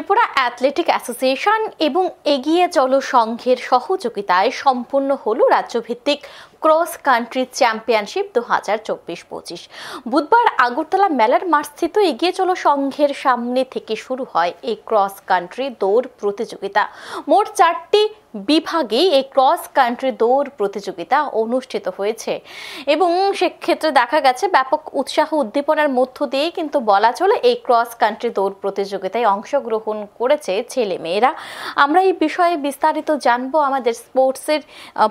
Tripura athletic association এবং এগিয়ে চলো সংঘের সহযোগিতায় সম্পন্ন হলো রাজ্যভিত্তিক ক্রস কান্ট্রি চ্যাম্পিয়নশিপ 2024-25। বুধবার আগরতলা মেলার মাঠস্থিত এগিয়ে চলো সংঘের সামনে থেকে শুরু হয় এই ক্রস কান্ট্রি দৌড় প্রতিযোগিতা। মোট 4টি বিভাগে এই ক্রস কান্ট্রি দৌড় প্রতিযোগিতা অনুষ্ঠিত হয়েছে এবং সেক্ষেত্রে দেখা গেছে ব্যাপক উৎসাহ উদ্দীপনার মধ্য দিয়ে কিন্তু বলা চলে এই ক্রস কান্ট্রি দৌড় প্রতিযোগিতায় অংশগ্রহণ করেছে ছেলে মেয়েরা। আমরা এই বিষয়ে বিস্তারিত জানবো আমাদের স্পোর্টসের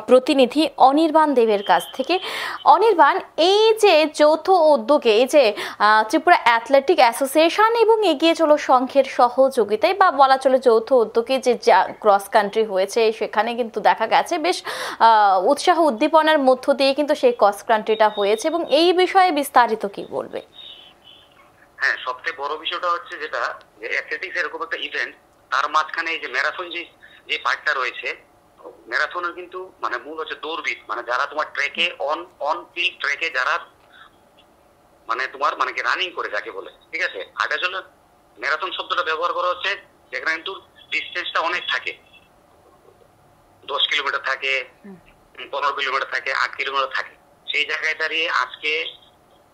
প্রতিনিধি অনির্বাণ দেবের কাছ থেকে। অনির্বাণ, এই যে যৌথ উদ্যোগে এই যে ত্রিপুরা অ্যাথলেটিক অ্যাসোসিয়েশন এবং এগিয়ে চলো সংঘের সহযোগিতায় বা বলা চলে যৌথ উদ্যোগে যে ক্রস কান্ট্রি হয়েছে, সেখানে কিন্তু দেখা গেছে বেশ উৎসাহ উদ্দীপনার মধ্য দিয়ে কিন্তু সেই ক্রস কান্ট্রিটা হয়েছে এবং এই বিষয়ে বিস্তারিত কি বলবে? হ্যাঁ, সবচেয়ে বড় বিষয়টা হচ্ছে যেটা যে অ্যাথলেটিক্স এরকম একটা ইভেন্ট, তার মাঝখানে এই যে ম্যারাথন যে পার্টটা রয়েছে, ম্যারাথনের কিন্তু মানে মূল হচ্ছে দৌড়বিদ, মানে যারা তোমার ট্র্যাকে অন ফিল্ড ট্র্যাকে যারা মানে তোমার মানে কি রানিং করে যাকে বলে, ঠিক আছে। আগে জন্য ম্যারাথন শব্দটা ব্যবহার করা হচ্ছে যেখানে কিন্তু ডিস্টেন্সটা অনেক থাকে, 10 কিলোমিটার থাকে, 15 কিলোমিটার থাকে, 8 কিলোমিটার থাকে। সেই জায়গায় দাঁড়িয়ে আজকে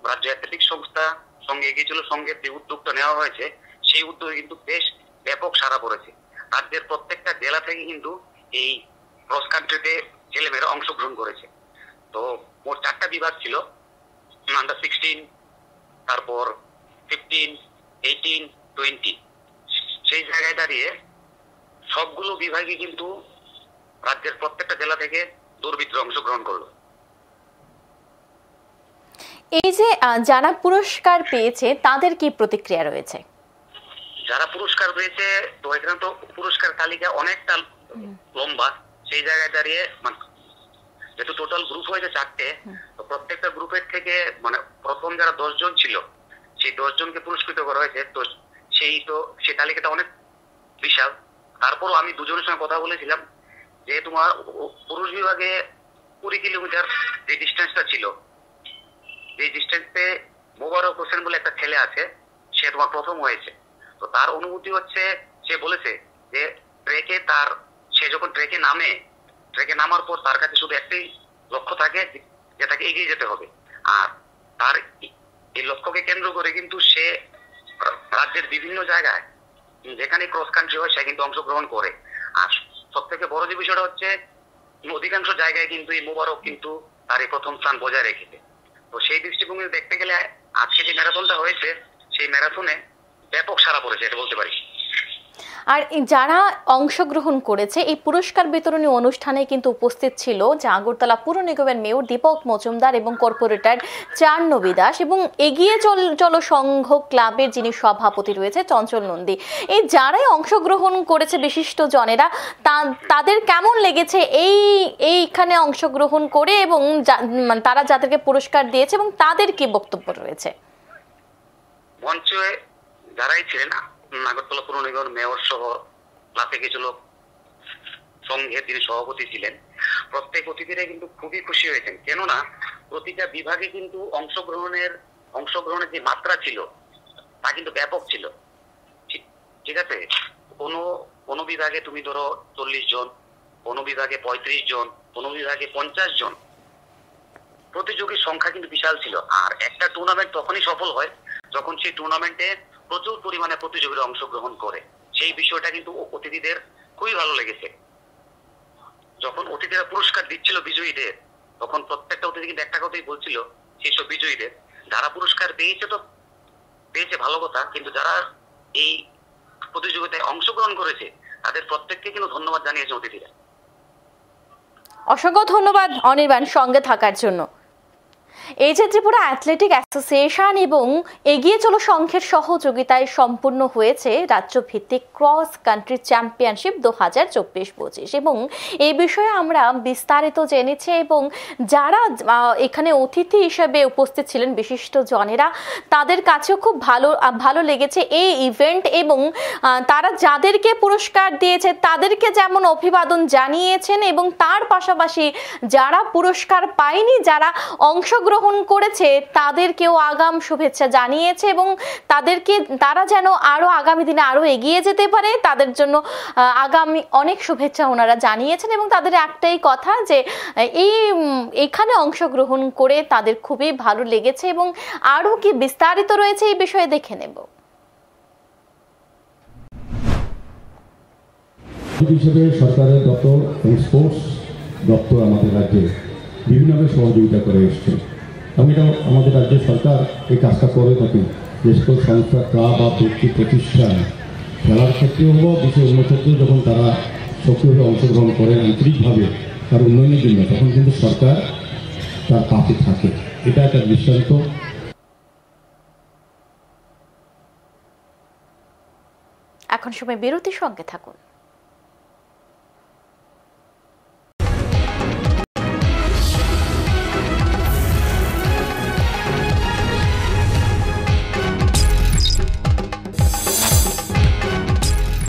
রাজ্য অ্যাথলেটিক সংস্থা সঙ্গে এগিয়ে চলো সংঘের যে উদ্যোগটা নেওয়া হয়েছে, সেই উদ্যোগে কিন্তু বেশ ব্যাপক সাড়া পড়েছে। রাজ্যের প্রত্যেকটা জেলা থেকে কিন্তু এই ক্রস কান্ট্রিতে ছেলেমেয়েরা অংশগ্রহণ করেছে। তো মোট 4টা বিভাগ ছিল, আন্ডার 16, তারপর 15, 18, 20। সেই জায়গায় দাঁড়িয়ে সবগুলো বিভাগে কিন্তু রাজ্যের প্রত্যেকটা জেলা থেকে দৌড়বিদরা অংশগ্রহণ করলো। এই যে যারা পুরস্কার পেয়েছে তাদের কি প্রতিক্রিয়া রয়েছে? যারা পুরস্কার পেয়েছে, তো এখানে তো পুরস্কার তালিকা অনেকটা লম্বা। সেই জায়গায় দাঁড়িয়ে মানে যেহেতু টোটাল গ্রুপ হয়েছে 4টে, তো প্রত্যেকটা গ্রুপের থেকে মানে প্রথম যারা 10 জন ছিল সেই 10 জনকে পুরস্কৃত করা হয়েছে। তো সেই তালিকাটা অনেক বিশাল। তারপরও আমি দুজনের সঙ্গে কথা বলেছিলাম যে তোমার পুরুষ বিভাগে 20 কিলোমিটার যে ডিস্টেন্সটা ছিল, যে ডিস্টেন্সে মোবারক হোসেন বলে একটা ছেলে আছে, সে তোমার প্রথম হয়েছে। তো তার অনুভূতি হচ্ছে, সে বলেছে যে সে যখন ট্রেকে নামার পর তার কাছে শুধু একটাই লক্ষ্য থাকে যে তাকে এগিয়ে যেতে হবে। আর তার এই লক্ষ্যকে কেন্দ্র করে কিন্তু সে রাজ্যের বিভিন্ন জায়গায় যেখানে ক্রস কান্ট্রি হয় সে কিন্তু অংশগ্রহণ করে। আর সব থেকে বড় যে বিষয়টা হচ্ছে, অধিকাংশ জায়গায় কিন্তু এই মোবারক কিন্তু তার এই প্রথম স্থান বজায় রেখেছে। তো সেই দৃষ্টিভঙ্গি দেখতে গেলে আজকে যে ম্যারাথনটা হয়েছে, সেই ম্যারাথনে ব্যাপক সাড়া পড়েছে, এটা বলতে পারি। আর যারা অংশগ্রহণ করেছে এই পুরস্কার বিতরণী অনুষ্ঠানে কিন্তু উপস্থিত ছিল যে আগরতলা পুর নিগমের মেয়র দীপক মজুমদার এবং কর্পোরেটর চার্নবী দাস এবং এগিয়ে চলো সংঘ ক্লাবের যিনি সভাপতি রয়েছে চঞ্চল নন্দী। এই যারাই অংশগ্রহণ করেছে বিশিষ্ট জনেরা, তাদের কেমন লেগেছে এইখানে অংশগ্রহণ করে এবং তারা যাদেরকে পুরস্কার দিয়েছে এবং তাদের কি বক্তব্য রয়েছে? মঞ্চে যারাই ছিলেন, আগরতলা পুর নিগমের মেয়র সহ ক্লাবে কিছু লোক সংঘের যিনি সভাপতি ছিলেন, প্রত্যেক অতিথিরা কিন্তু খুবই খুশি হয়েছেন। কেননা প্রতিটা বিভাগে কিন্তু অংশগ্রহণের যে মাত্রা ছিল তা কিন্তু ব্যাপক ছিল, ঠিক আছে। কোনো বিভাগে তুমি ধরো 40 জন, কোনো বিভাগে 35 জন, কোনো বিভাগে 50 জন। প্রতিযোগীর সংখ্যা কিন্তু বিশাল ছিল। আর একটা টুর্নামেন্ট তখনই সফল হয় যখন সেই টুর্নামেন্টে প্রচুর পরিমাণে প্রতিযোগীরা অংশগ্রহণ করে। সেই বিষয়টা কিন্তু অতিথিদের খুবই ভালো লেগেছে। যখন অতিথিরা পুরস্কার দিচ্ছিল বিজয়ীদের, তখন প্রত্যেকটা অতিথি কিন্তু একটা কথাই বলছিল, সেই সব বিজয়ীদের যারা পুরস্কার পেয়েছে ভালো কথা, কিন্তু যারা এই প্রতিযোগিতায় অংশগ্রহণ করেছে তাদের প্রত্যেককে কিন্তু ধন্যবাদ জানিয়েছে অতিথিরা। অসংখ্য ধন্যবাদ অনির্বাণ সঙ্গে থাকার জন্য। এই যে ত্রিপুরা অ্যাথলেটিক অ্যাসোসিয়েশন এবং এগিয়ে চলো সংঘের সহযোগিতায় সম্পূর্ণ হয়েছে রাজ্যভিত্তিক ক্রস কান্ট্রি চ্যাম্পিয়নশিপ 2024-25 এবং এই বিষয়ে আমরা বিস্তারিত জেনেছি এবং যারা এখানে অতিথি হিসেবে উপস্থিত ছিলেন বিশিষ্ট জনেরা, তাদের কাছেও খুব ভালো লেগেছে এই ইভেন্ট এবং তারা যাদেরকে পুরস্কার দিয়েছে তাদেরকে যেমন অভিবাদন জানিয়েছেন এবং তার পাশাপাশি যারা পুরস্কার পায়নি, যারা অংশগ্রহণ অংশগ্রহণ করেছে তাদেরকেও আগাম শুভেচ্ছা জানিয়েছে এবং তারা যেন আরো আগামী দিনে আরো এগিয়ে যেতে পারে তাদের জন্য আগামী অনেক শুভেচ্ছা ওনারা জানিয়েছেন এবং তাদের একটাই কথা যে এখানে অংশগ্রহণ করে তাদের খুবই ভালো লেগেছে এবং আরো কি বিস্তারিত রয়েছে এই বিষয়ে দেখে নেব। হিসেবে সরকারের দপ্তর এবং স্পোর্টস দপ্তর আমাদের রাজ্যে বিভিন্নভাবে সহযোগিতা করে এসছে এবং এটা আমাদের রাজ্যের সরকার এই কাজটা করে থাকে। যে সকল সংস্থা, ক্লাব বা ব্যক্তি প্রতিষ্ঠান খেলার ক্ষেত্রেও বা বিশেষ অন্য ক্ষেত্রেও যখন তারা সক্রিয়ভাবে অংশগ্রহণ করে আন্তরিকভাবে তার উন্নয়নের জন্য, তখন কিন্তু সরকার তার পাশে থাকে। এটা একটা দৃষ্টান্ত। এখন সময় বিরতির সঙ্গে থাকুন।